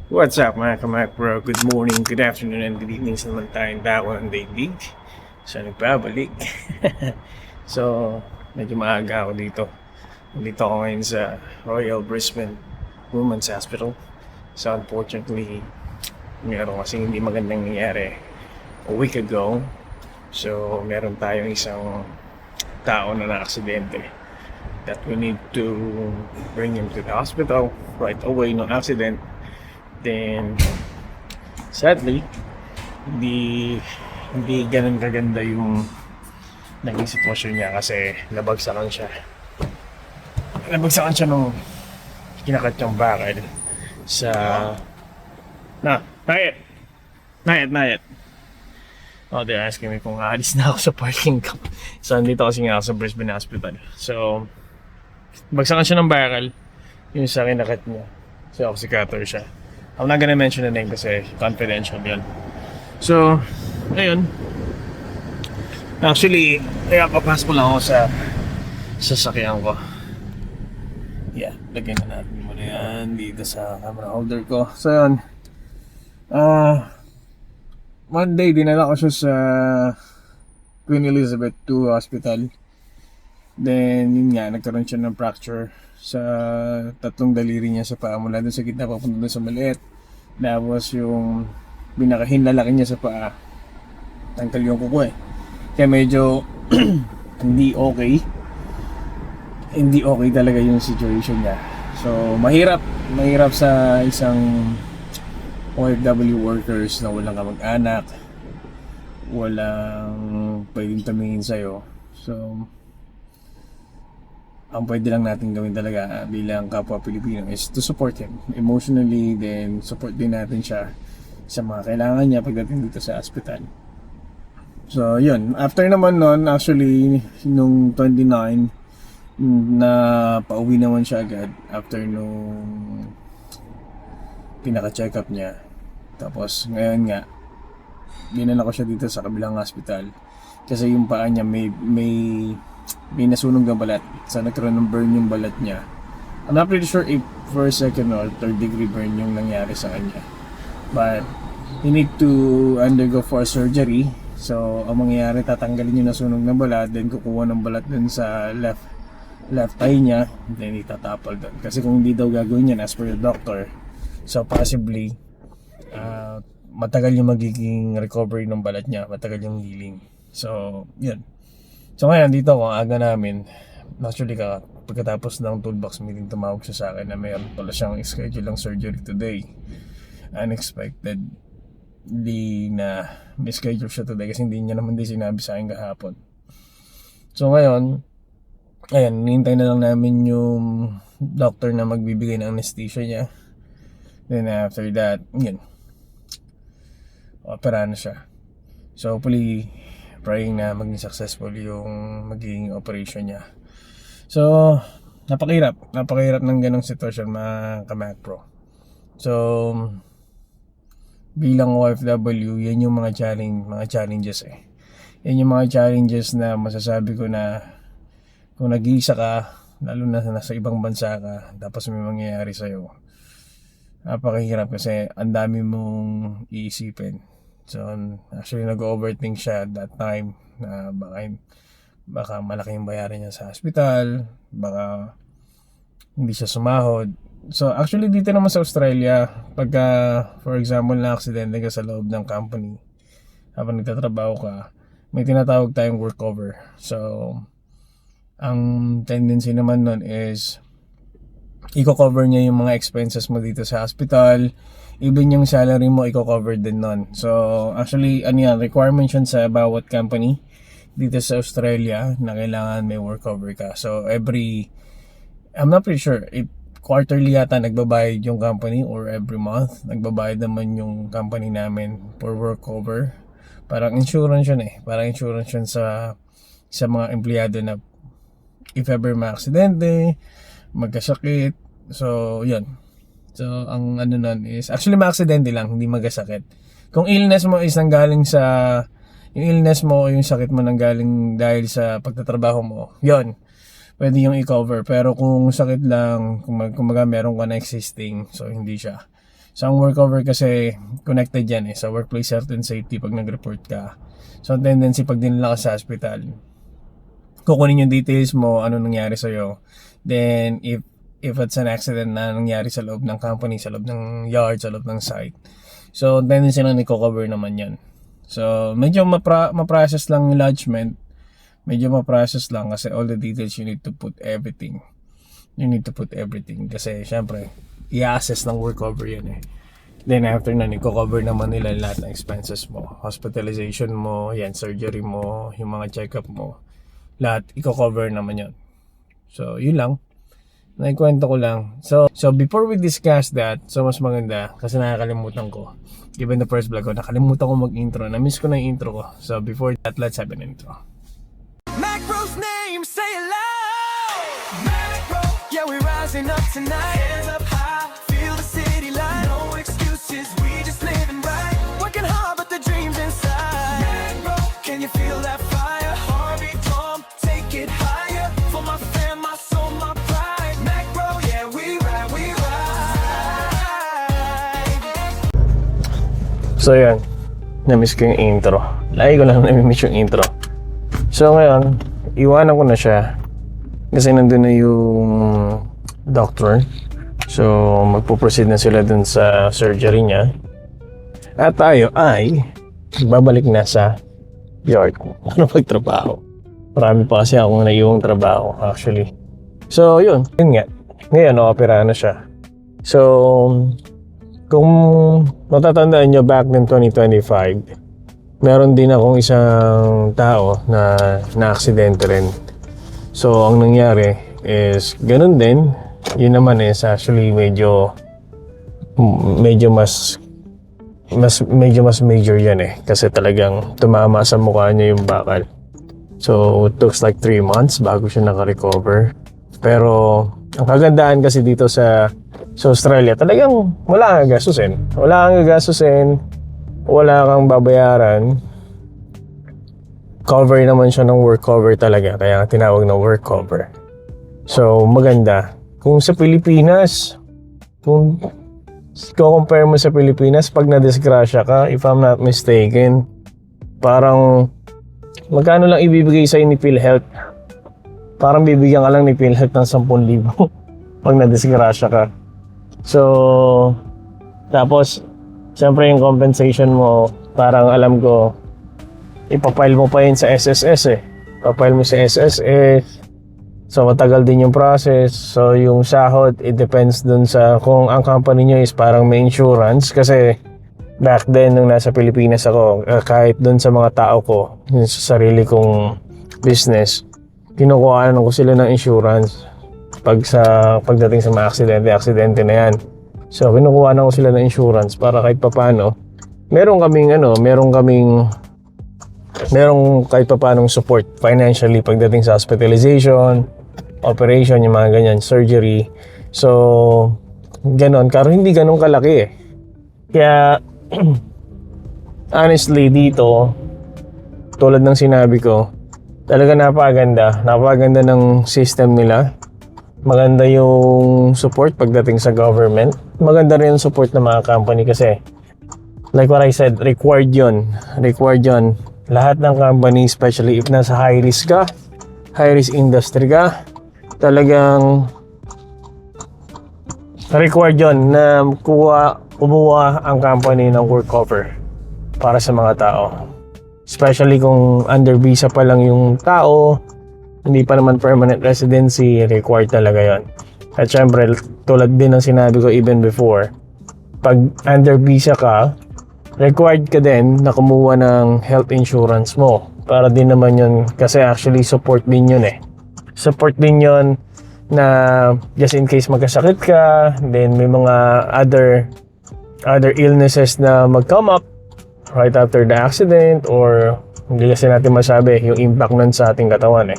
What's up mga kamak bro? Good morning, good afternoon, and good evening sa naman tayong dako ng daigdig. So nagbabalik. So medyo maaga ako dito. Nandito ako ngayon sa Royal Brisbane Women's Hospital. So unfortunately, meron kasing hindi magandang nangyari a week ago. So meron tayong isang tao na na-aksidente that we need to bring him to the hospital right away, no accident. Then sadly, hindi hindi ganun kaganda yung naging sitwasyon niya kasi nabagsakan siya nung kinakat niyang bakal sa Nayet. Oh, they're asking me kung aalis na ako sa parking ko. So, andito kasi nga ako sa Brisbane Hospital. So, bagsakan siya ng bakal yung sa kinakat niya. So, oxycator siya. I'm not gonna mention the name kasi confidential yun. So, ayun. Actually, papasok lang ako sa sasakyan ko. Yeah, lagyan na natin muna yan dito sa camera holder ko. So, yun. Monday, dinala ko siya sa Queen Elizabeth II Hospital. Then, yun nga, nagkaroon siya ng fracture sa tatlong daliri niya sa paa mula doon sa gitna papunta doon sa maliit. Tapos yung pinakahinlalaki niya sa paa, tangkal yung kuko eh. Kaya medyo hindi okay talaga yung situation niya. So mahirap sa isang OFW workers na walang kamag-anak, walang pwedeng tumingin sa'yo. So ang pwede lang natin gawin talaga bilang kapwa Pilipino is to support him emotionally, then support din natin siya sa mga kailangan niya pagdating dito sa hospital. So yun, after naman nun, actually nung 29 na pauwi naman siya agad after nung pinaka-check up niya. Tapos ngayon nga dinala ko siya dito sa kabilang hospital kasi yung paa niya may nasunog na balat. So nagkaroon ng burn yung balat niya. I'm not pretty sure if first, second, or third degree burn yung nangyari sa kanya. But he need to undergo for surgery. So ang mangyayari, tatanggalin yung nasunog na balat, then kukuha ng balat dun sa left eye niya, then itatapal dun. Kasi kung hindi daw gagawin yan as per the doctor, so possibly matagal yung magiging recovery ng balat niya, matagal yung healing. So yun. So ngayon dito ako, aga namin, actually pagkatapos ng toolbox meeting, tumawag siya sa akin na mayroon pala siyang schedule ng surgery today. Unexpectedly na may schedule siya today kasi hindi niya naman din sinabi sa akin kahapon. So ngayon, ayan, hinihintay na lang namin yung doctor na magbibigay ng anesthesia niya. Then after that, yun, operahan na siya. So hopefully, praying na maging successful yung magiging operation niya. So, napakahirap ng ganong sitwasyon mga kamak pro. So, bilang OFW, yan yung mga challenges eh. Yan yung mga challenges na masasabi ko na kung nag-iisa ka, lalo na nasa ibang bansa ka, tapos may mangyayari sa'yo, napakahirap kasi ang dami mong iisipin. So actually nag-overthink siya that time na baka malaking bayarin niya sa hospital, baka hindi siya sumahod. So actually dito naman sa Australia, pagka for example na aksidente ka sa loob ng company habang nagtatrabaho ka, may tinatawag tayong workover. So ang tendency naman nun is i-cover niya yung mga expenses mo dito sa hospital, even yung salary mo i-cover din nun. So actually requirement yun sa bawat company dito sa Australia na kailangan may work cover ka. So I'm not pretty sure if quarterly yata nagbabayad yung company or every month nagbabayad naman yung company namin for work cover. Parang insurance yun eh. Parang insurance yun sa mga empleyado na if ever ma-aksidente, magkasakit. So yun. So, ang nun is, actually ma-aksidente lang, hindi magkasakit. Kung illness mo is nanggaling yung illness mo o yung sakit mo nanggaling dahil sa pagtatrabaho mo, yon pwede yung i-cover. Pero kung sakit lang, kung meron ka na existing, so hindi siya. So ang work cover kasi connected yan sa workplace health and safety pag nag-report ka. So ang tendency pag dinala ka sa hospital, kukunin yung details mo, ano nangyari sa'yo. Then if it's an accident na nangyari sa loob ng company, sa loob ng yard, sa loob ng site, so tendency na i-cover naman yan. So medyo ma-process lang yung lodgement, medyo ma-process lang kasi all the details you need to put everything. Kasi syempre i-assess ng work cover yan Then after na i-cover naman nila lahat ng expenses mo, hospitalization mo, yan, surgery mo, yung mga check-up mo, lahat i-cover naman yan. So yun lang, naikwento ko lang. So before we discuss that, so mas maganda kasi nakakalimutan ko, given the first vlog ko, nakalimutan ko mag-intro, na-miss ko na yung intro ko. So before that, let's have an intro. Macro's name, say it loud. Macro, yeah, we're rising up tonight. Hands up high, feel the city light. No excuses, we just living right. Working hard, but the dream's inside. Macro, can you feel that fire? Heartbeat drum, take it higher. For my fam, my soul, my pride. Macro, yeah, we ride, we ride. So yun, na-miss ko yung intro. Lagi ko lang na-miss yung intro. So ngayon, iwanan ko na siya kasi nandun na yung doctor. So magpo-proceed na sila dun sa surgery niya. At tayo ay babalik na sa yard para magtrabaho. Marami pa kasi akong naiwang trabaho actually. So yun nga. Ngayon, opera na siya. So kung matatandaan nyo back in 2025, meron din akong isang tao na na-aksidente rin. So, ang nangyari is ganun din. Yun naman is actually medyo mas major yan kasi talagang tumama sa mukha niya yung bakal. So, it took like 3 months bago siya naka-recover. Pero, ang kagandahan kasi dito sa Australia, talagang wala kang gastusin. Wala kang babayaran. Cover naman siya ng work cover talaga, kaya tinawag na work cover. So maganda. Kung sa Pilipinas, kung compare mo sa Pilipinas, pag na-disgrasya ka, if I'm not mistaken, parang magkano lang ibibigay sa'yo ni PhilHealth? Parang bibigyan ka lang ni PhilHealth ng 10,000 pag na-disgrasya ka. So tapos siyempre yung compensation mo, parang alam ko, ipapile mo pa yun sa SSS Papile mo sa SSS. So matagal din yung process. So yung sahod, it depends dun sa kung ang company nyo is parang may insurance. Kasi back then, nung nasa Pilipinas ako, kahit dun sa mga tao ko, sa sarili kong business, kinukuhaan ko sila ng insurance. Pagdating sa mga aksidente na yan. So, kinukuha na ko sila ng insurance para kahit papano, merong kahit papanong support financially pagdating sa hospitalization, operation, yung mga ganyan, surgery. So, ganon. Pero hindi ganon kalaki Kaya, honestly, dito, tulad ng sinabi ko, talaga napakaganda ng system nila. Maganda yung support pagdating sa government. Maganda rin yung support ng mga company kasi like what I said, required yun. Lahat ng company, especially if nasa high risk industry ka, talagang required yun na kumuha ang company ng work cover para sa mga tao. Especially kung under visa pa lang yung tao, hindi pa naman permanent residency, required talaga yon. At syempre, tulad din ng sinabi ko even before, pag under visa ka, required ka din na kumuha ng health insurance mo. Para din naman yun, kasi actually support din yun Support din yun na just in case magkasakit ka, then may mga other illnesses na mag-come up right after the accident, or hindi kasi natin masabi yung impact nun sa ating katawan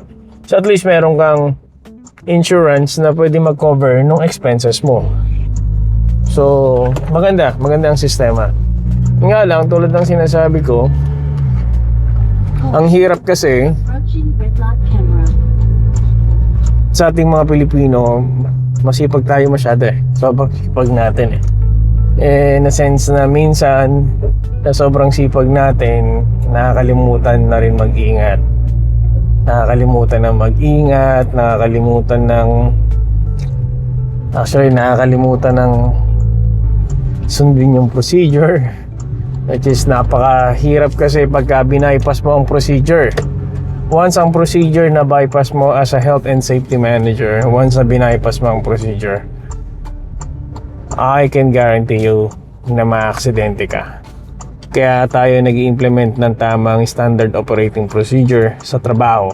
So at least meron kang insurance na pwede mag-cover ng expenses mo. So maganda ang sistema. Nga lang, tulad ng sinasabi ko, ang hirap kasi sa ating mga Pilipino, masipag tayo masyado So masipag natin in a sense na minsan sa sobrang sipag natin, nakakalimutan na rin mag-ingat. Nakakalimutan ng sundin yung procedure, which is napakahirap kasi pagka binaypass mo ang procedure. Once ang procedure na bypass mo as a health and safety manager, once na binaypass mo ang procedure, I can guarantee you na ma-aksidente ka. Kaya tayo nag-i-implement ng tamang standard operating procedure sa trabaho.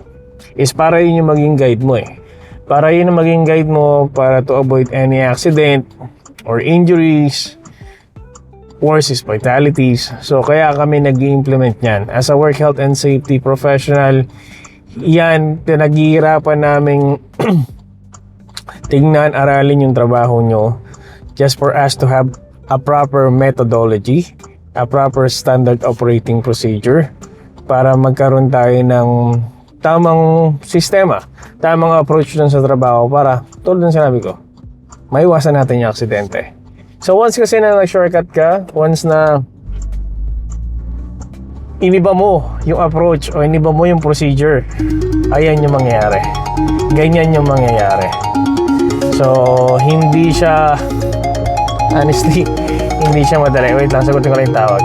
Is para yun yung maging guide mo eh. Para yun yung maging guide mo para to avoid any accident or injuries, worse is fatalities. So kaya kami nag-i-implement yan. As a work health and safety professional, yan, pinaghihirapan naming tingnan, aralin yung trabaho nyo just for us to have a proper methodology, a proper standard operating procedure para magkaroon tayo ng tamang sistema, tamang approach dun sa trabaho para, tulad ng sinabi ko, maiwasan natin yung aksidente. So once kasi na nag-shortcut ka, once na iniba mo yung approach o iniba mo yung procedure, ayan yung mangyayari. Ganyan yung mangyayari. So hindi siya, honestly, hindi siya madali. Wait lang, sagutin ko lang yung tawag.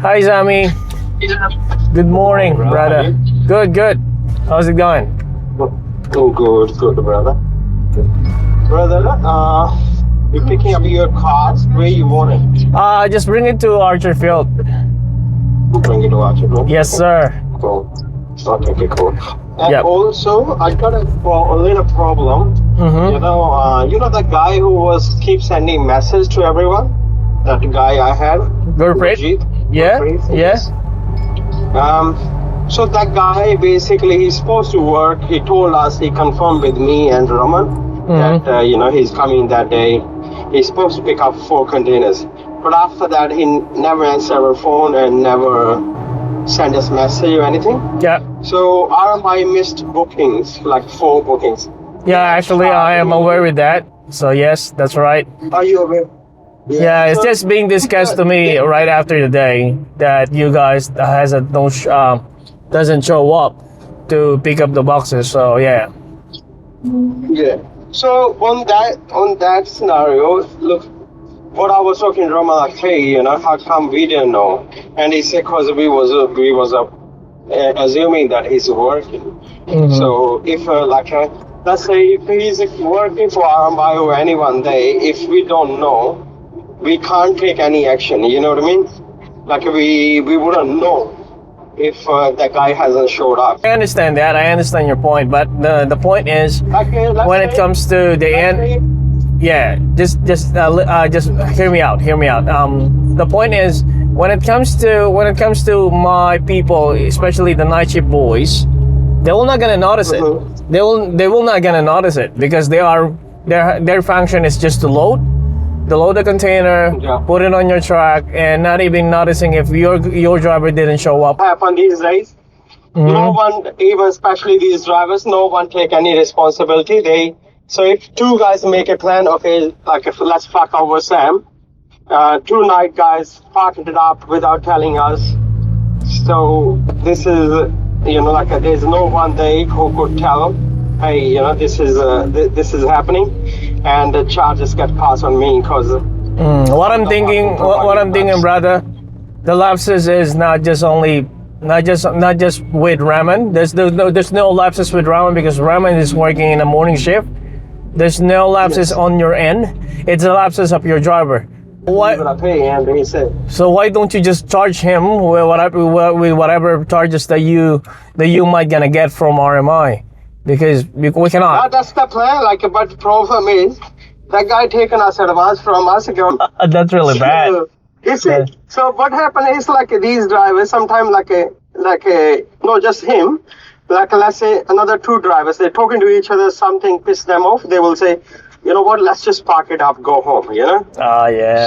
Hi, Sammy. Good morning, brother. Good. How's it going? Oh, good, brother. Brother, you're picking up your cars. Where you want it? Just bring it to Archer Field. Bring it to Archer. Yes, sir. Cool. Okay, cool. And Yep. also, I got a little problem. Mm-hmm. You know that guy who keep sending message to everyone. That guy I had. Gurpreet? Gurjeet? Yeah, Gurpreet, yeah. yes. So that guy basically he's supposed to work. He told us, he confirmed with me and Raman that he's coming that day. He's supposed to pick up 4 containers, but after that he never answered our phone and never sent us message or anything. Yeah. So RMI missed bookings, like 4 bookings. Yeah, actually, I am aware with that. So yes, that's right. Are you aware? Yeah, it's just being discussed to me right after the day that you guys doesn't show up to pick up the boxes. So yeah. Yeah. So on that scenario, look, what I was talking to Rama, like, hey, how come we didn't know? And he said, because we was assuming that he's working. Mhm. So if let's say if he's working for RMI or anyone day, if we don't know, we can't take any action. You know what I mean? Like we wouldn't know if that guy hasn't showed up. I understand that. I understand your point, but the point is Like, let's when it say- comes to the let's end. say- Yeah, just hear me out. The point is when it comes to my people, especially the night shift boys, they will not gonna notice it. Mhm. They will not gonna notice it because their function is just to load the container, Yeah. put it on your truck, and not even noticing if your driver didn't show up. Happen these days. No one, even especially these drivers, no one take any responsibility. So if 2 guys make a plan, okay, like if let's fuck over Sam, 2 night guys parked it up without telling us. So this is, there's no one day who could tell, hey, this is happening, and the charges get passed on me because. What I'm thinking, brother, the lapses is not just with Raman. There's no lapses with Raman because Raman is working in a morning shift. There's no lapses on your end. It's the lapses of your driver. Why? Gonna pay, and he said. So why don't you just charge him with whatever charges that you might gonna get from RMI? Because we cannot. That's the plan. But the problem is, that guy taking us advance from us. That's really bad. You see, so what happened is these drivers sometimes not just him, let's say another 2 drivers, they're talking to each other, something pissed them off, they will say, you know what, let's just park it up, go home, Yeah.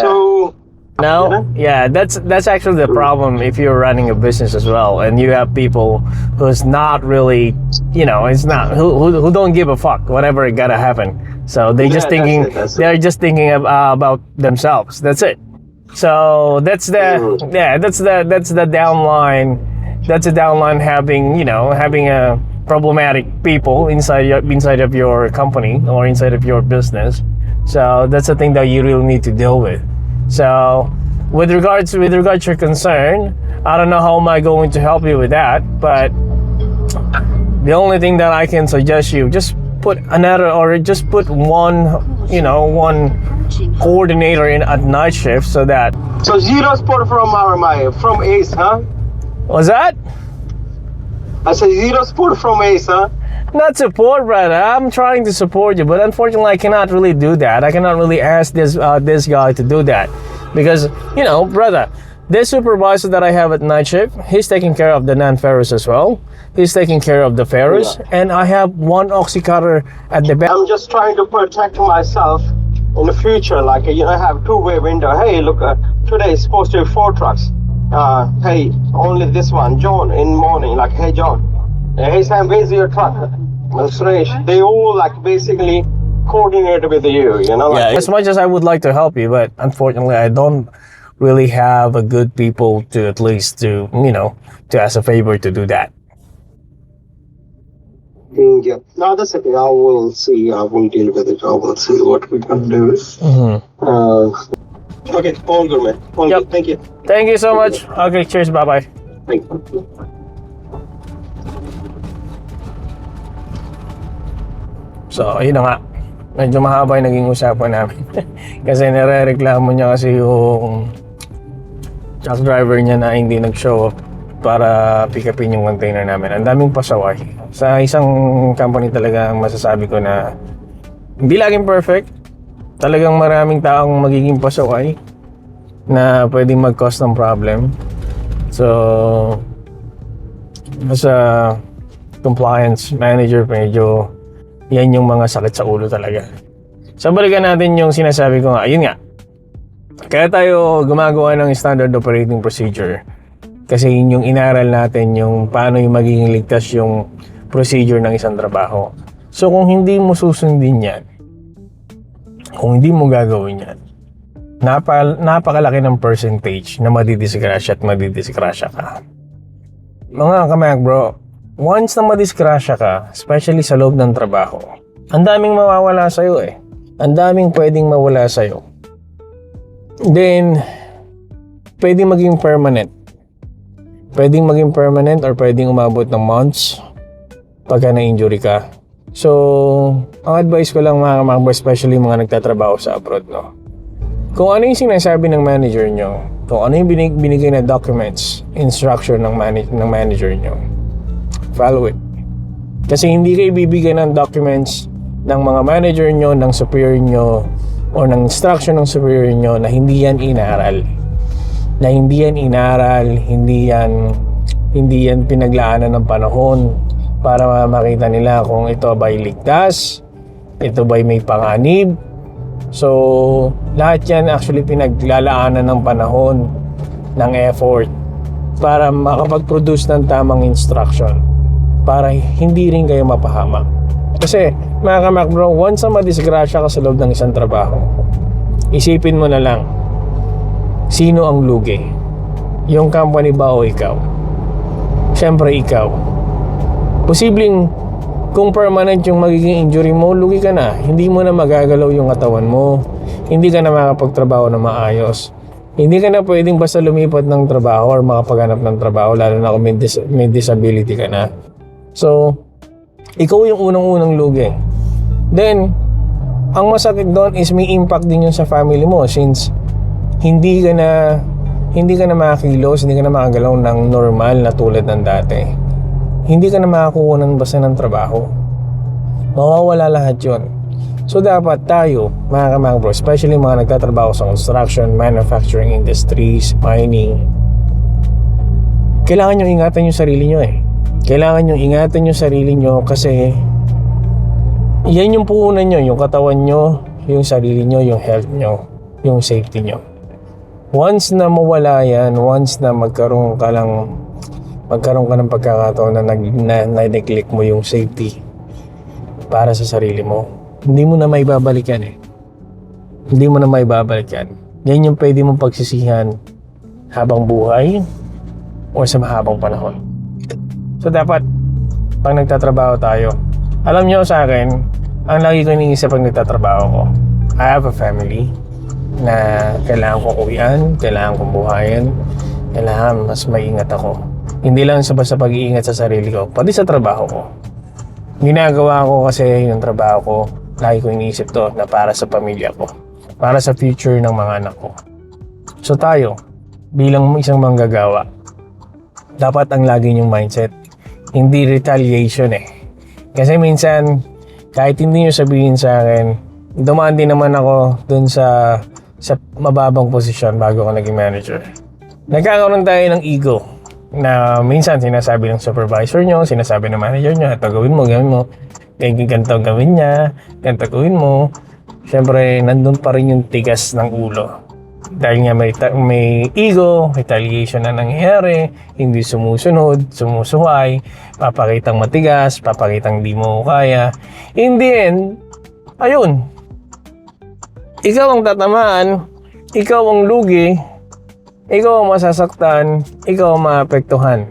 So No, yeah, that's actually the problem if you're running a business as well, and you have people who's not really, it's not who don't give a fuck whatever it gotta happen. So they just Yeah, thinking that's it. they're just thinking about themselves. That's it. So that's the that's the downline. That's a downline having a problematic people inside of your company or inside of your business. So that's the thing that you really need to deal with. So with regards to your concern, I don't know how am I going to help you with that, but the only thing that I can suggest you just put one coordinator in at night shift so that So zero support from RMI, from Ace, huh? was that I said zero support from Ace, huh? not support, brother. I'm trying to support you, but unfortunately I cannot really do that. I cannot really ask this guy to do that because brother, this supervisor that I have at night shift, he's taking care of the non-ferrous as well. He's taking care of the ferrous, and I have one oxy cutter at the back. I'm just trying to protect myself in the future. Like, I have two-way window. Hey, look, today is supposed to be 4 trucks. Hey, only this one. John, in morning, like, hey, John. Hey, Sam, where's your truck? Suresh, they all, like, basically coordinate with you, like, As much as I would like to help you, but unfortunately I don't really have a good people to at least to ask a favor to do that. Yeah. No, that's okay. I will see. I will deal with it. I will see what we can do. Okay, all good, man. All Yep. good. Thank you. Thank you so much. Okay, cheers, bye-bye. Thank you. So, ayun na nga. Medyo mahaba yung naging usapan namin. Kasi nare-reklamo niya kasi yung truck driver niya na hindi nag-show up para pick upin yung container namin. Ang daming pasaway. Sa isang company talaga masasabi ko na hindi laging perfect. Talagang maraming taong magiging pasaway na pwedeng mag-cause ng problem. So, as a compliance manager, medyo yan yung mga sakit sa ulo talaga. So, balikan natin yung sinasabi ko nga. Yun nga. Kaya tayo gumagawa ng standard operating procedure. Kasi yun yung inaral natin yung paano yung magiging ligtas yung procedure ng isang trabaho. So, kung hindi mo susundin yan, kung hindi mo gagawin yan, napakalaki ng percentage na madidisgrasya at madidisgrasya ka. Mga kamak bro, once na madisgrasya ka, especially sa loob ng trabaho, ang daming mawawala sa'yo eh. Ang daming pwedeng mawala sa'yo. Then, pwedeng maging permanent. Pwedeng maging permanent or pwedeng umabot ng months pagka na-injury ka. So, ang advice ko lang mga kamakbo, especially mga nagtatrabaho sa abroad, no? Kung ano yung sinasabi ng manager nyo, kung ano yung binigay na documents, instruction ng manager nyo, follow it. Kasi hindi kayo bibigyan ng documents ng mga manager nyo, ng superior nyo, o ng instruction ng superior nyo na hindi yan inaral. Na hindi yan inaral, hindi yan pinaglaanan ng panahon para makita nila kung ito ba'y ligtas, ito ba'y may panganib. So, lahat yan actually pinaglalaanan ng panahon, ng effort para makapag-produce ng tamang instruction para hindi rin kayo mapahamak. Kasi, mga kamak bro, once na madisgrasya ka sa loob ng isang trabaho, isipin mo na lang, sino ang lugi? Yung company ba o ikaw? Siyempre ikaw. Posibleng kung permanent yung magiging injury mo, lugi ka na. Hindi mo na magagalaw yung katawan mo. Hindi ka na makapagtrabaho na maayos. Hindi ka na pwedeng basta lumipat ng trabaho or makapaghanap ng trabaho, lalo na kung may disability ka na. So, ikaw yung unang-unang lugi. Then, ang masakit doon is may impact din yun sa family mo since hindi ka na makakilos, hindi ka na makagalaw ng normal na tulad ng dati. Hindi ka na makakuha ng basta ng trabaho. Mawawala lahat yun. So dapat tayo, mga kamang especially mga nagtatrabaho sa construction, manufacturing industries, mining, kailangan nyo ingatan yung sarili nyo eh. Kailangan nyo ingatan yung sarili nyo kasi yan yung puhunan nyo, yung katawan nyo, yung sarili nyo, yung health nyo, yung safety nyo. Once na mawala yan, once na magkaroon ka ng pagkakataon na na-neglect mo yung safety para sa sarili mo, hindi mo na maibabalik yan eh. Hindi mo na maibabalik yan. Yan yung pwede mong pagsisihan habang buhay o sa mahabang panahon. So dapat, pag nagtatrabaho tayo, alam nyo sa akin, ang lagi ko iniisip pag nagtatrabaho ko, I have a family na kailangan kong uwian, kailangan kong buhayin, kailangan mas maingat ako. Hindi lang sa basta pag-iingat sa sarili ko, pati sa trabaho ko. Ginagawa ko kasi yung trabaho ko, lagi ko iniisip to na para sa pamilya ko, para sa future ng mga anak ko. So tayo, bilang isang manggagawa, dapat ang lagi yung mindset, hindi retaliation eh. Kasi minsan, kahit hindi nyo sabihin sa akin, dumaan din naman ako dun sa mababang posisyon bago ako naging manager. Nagkakaroon tayo ng ego na minsan sinasabi ng supervisor nyo, sinasabi ng manager nyo, ito gawin mo, ganito gawin niya, ganito gawin mo. Siyempre, nandun pa rin yung tigas ng ulo. Dahil nga may ego, retaliation na nangyayari, hindi sumusunod, sumusuway, papakitang matigas, papakitang di mo kaya. In the end, ayun, ikaw ang tatamaan, ikaw ang lugi, ikaw ang masasaktan, ikaw ang maapektuhan.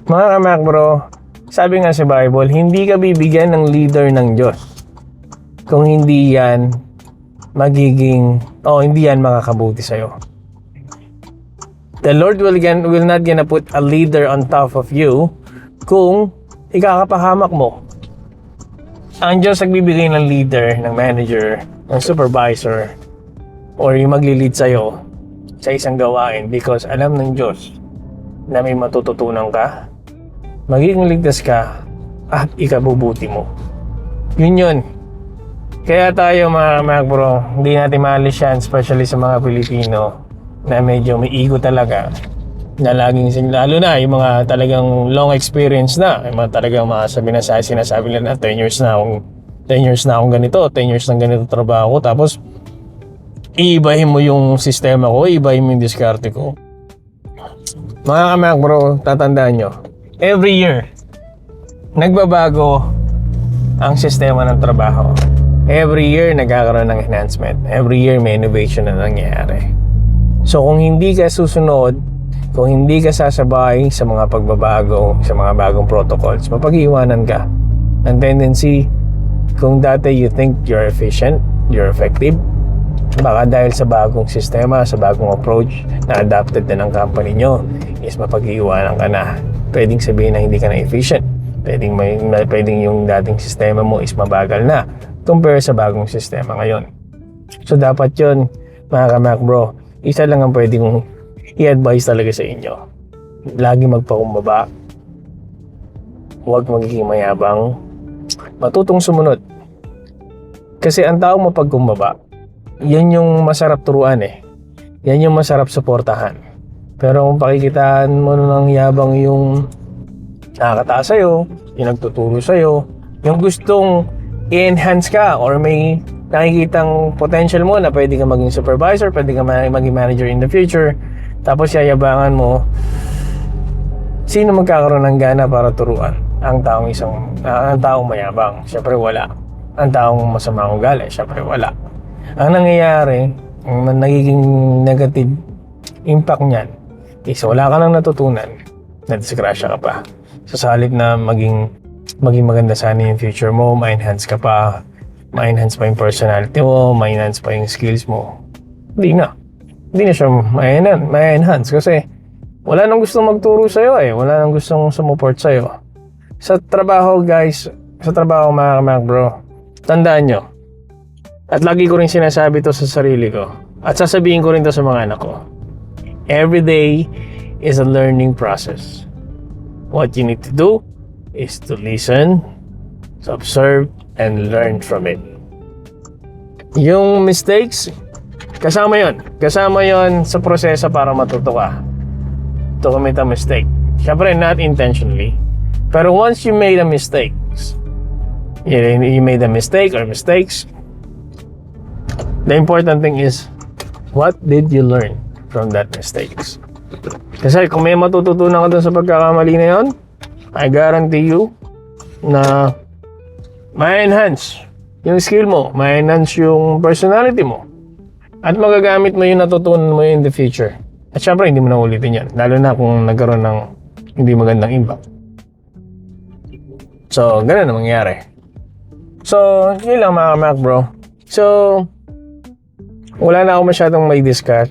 Mga kamak bro, sabi nga sa Bible, hindi ka bibigyan ng leader ng Diyos kung hindi yan hindi yan makakabuti sa'yo. The Lord will not gonna put a leader on top of you kung ikakapahamak mo. Ang Diyos nagbibigay ng leader, ng manager, ng supervisor, or yung magli-lead sa'yo sa isang gawain because alam ng Diyos na may matututunan ka, magiging ligtas ka, at ikabubuti mo. Yun. Kaya tayo mga bro, hindi natin maalis yan, especially sa mga Pilipino na medyo may ego talaga. Na laging, lalo na yung mga talagang long experience na, yung mga talagang sinasabi nila na 10 years na akong ganito, 10 years na ganito trabaho ko, tapos iibahin mo yung sistema ko, iibahin mo yung diskarte ko. Mga kamak bro, tatandaan nyo, every year, nagbabago ang sistema ng trabaho. Every year, nagkakaroon ng enhancement. Every year, may innovation na nangyayari. So, kung hindi ka susunod, kung hindi ka sasabay sa mga pagbabago, sa mga bagong protocols, mapag-iwanan ka. Ang tendency, kung dati you think you're efficient, you're effective, baka dahil sa bagong sistema, sa bagong approach na adapted na ng company nyo, is mapag-iwanan ka na. Pwedeng sabihin na hindi ka na efficient. Pwedeng yung dating sistema mo is mabagal na compare sa bagong sistema ngayon. So dapat yun, mga kamak bro, isa lang ang pwedeng i-advise talaga sa inyo. Lagi magpakumbaba, huwag magiging mayabang, matutong sumunod. Kasi ang taong mapagkumbaba, yan yung masarap turuan eh. Yan yung masarap suportahan. Pero kung pakikitaan mo ng yabang yung nakakataas sa'yo, yung nagtuturo sa'yo, yung gustong i-enhance ka or may nakikitang potential mo na pwede ka maging supervisor, pwede ka maging manager in the future, tapos yayabangan mo, sino magkakaroon ng gana para turuan? Ang taong mayabang? Syempre wala. Ang taong masama ang ugali? Syempre wala. Ang nangyayari, ang nagiging negative impact niyan is wala ka nang natutunan, nadisgrasya ka pa. Sa halip na maging maganda sana yung future mo, ma-enhance ka pa, ma-enhance pa yung personality mo, ma-enhance pa yung skills mo. Hindi na siya ma-enhance kasi wala nang gustong magturo sa'yo eh, wala nang gustong sumuport sa'yo. Sa trabaho guys, sa trabaho mga bro, tandaan nyo, at lagi ko rin sinasabi to sa sarili ko, at sasabihin ko rin to sa mga anak ko, every day is a learning process. What you need to do is to listen, to observe, and learn from it. Yung mistakes, kasama yon sa proseso para matuto ka to commit a mistake. Siyempre, not intentionally. Pero once you made a mistake, you made a mistake or mistakes, the important thing is, what did you learn from that mistakes? Kasi kung may matututunan ka dun sa pagkakamali na yun, I guarantee you na ma-enhance yung skill mo, ma-enhance yung personality mo. At magagamit mo yung natutunan mo in the future. At syempre, hindi mo na ulitin yan. Lalo na kung nagkaroon ng hindi magandang impact. So, ganun na mangyari. So, yun lang mga Mac bro. So, wala na ako masyadong may discuss.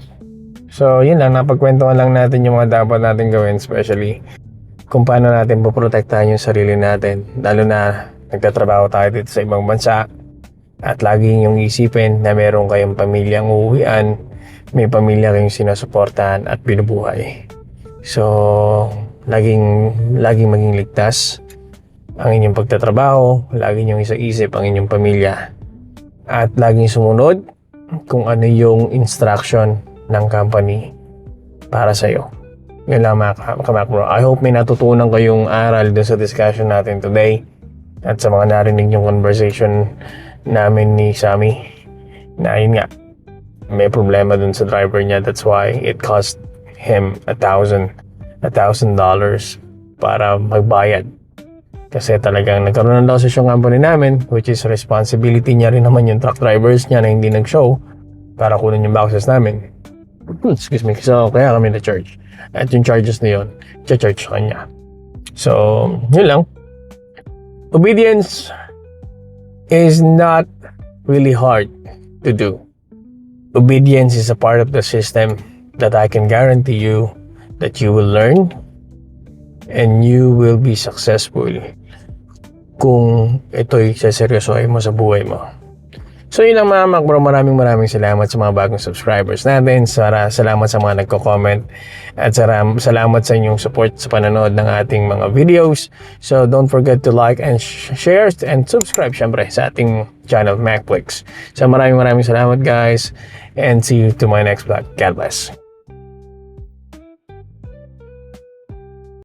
So, yun lang. Napagkwentuhan lang natin yung mga dapat natin gawin. Especially, kung paano natin poprotektahan yung sarili natin. Lalo na, nagtatrabaho tayo dito sa ibang bansa. At laging yung isipin na meron kayong pamilyang uuwian. May pamilya kayong sinusuportahan at binubuhay. So, laging maging ligtas ang inyong pagtatrabaho, lagi niyong isa-isip ang inyong pamilya, at laging sumunod kung ano yung instruction ng company para sa'yo. Yun lang mga kamak bro. I hope may natutunan kayong aral dun sa discussion natin today at sa mga narinig yung conversation namin ni Sammy na yun nga, may problema dun sa driver niya. That's why it cost him $1,000 para magbayad. Kasi talagang nagkaroon ng losses yung company namin, which is responsibility niya rin naman yung truck drivers niya na hindi nag-show para kunin yung boxes namin. Excuse me. So, kaya kami na-charge. At yung charges na yun, charge sa kanya. So, yun lang. Obedience is not really hard to do. Obedience is a part of the system that I can guarantee you that you will learn and you will be successful kung ito'y seseryosohin mo sa buhay mo. So yun lang mga Mac bro, maraming salamat sa mga bagong subscribers natin. Salamat sa mga nagko-comment at salamat sa inyong support sa panonood ng ating mga videos. So don't forget to like and share and subscribe syempre sa ating channel Macflix. So maraming salamat guys and see you to my next vlog. God bless.